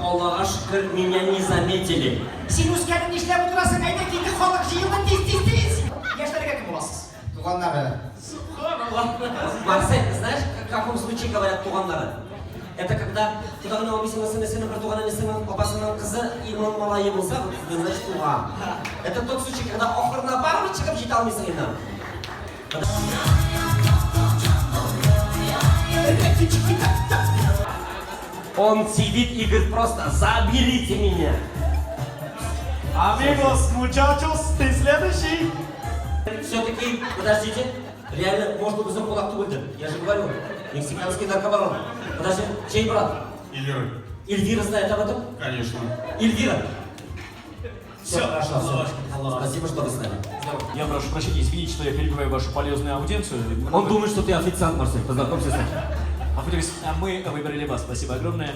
Аллаға шүкір, меня не заметили. Сен өскәнің нешләп отырасың, айда кейді халық жиылды тез. Яшьләргә кім боласыз? Туганнары. Марсель, знаешь, в каком случае говорят туганнары? Это когда кудағына объяснила сына бір туған анесінің папасының қызы имам малайы болса, значит туған. Это тот случай, когда охырына барып шығып жете алмайсың енді. Он сидит и говорит просто: заберите меня. Amigos, muchachos, ты следующий. Все-таки, подождите, реально, может быть, кулак өлді. Я же говорю, мексиканский наркобарон. Подожди, чей брат? Эльвира. Эльвира знает об этом? Конечно. Эльвира. Все, хорошо, все. Спасибо, что вы с нами. Я прошу прощения, извините, что я перебиваю вашу полезную аудиенцию. Он думает, что ты официант, Марсель. Познакомься с ним. Мы выбрали вас. Спасибо огромное.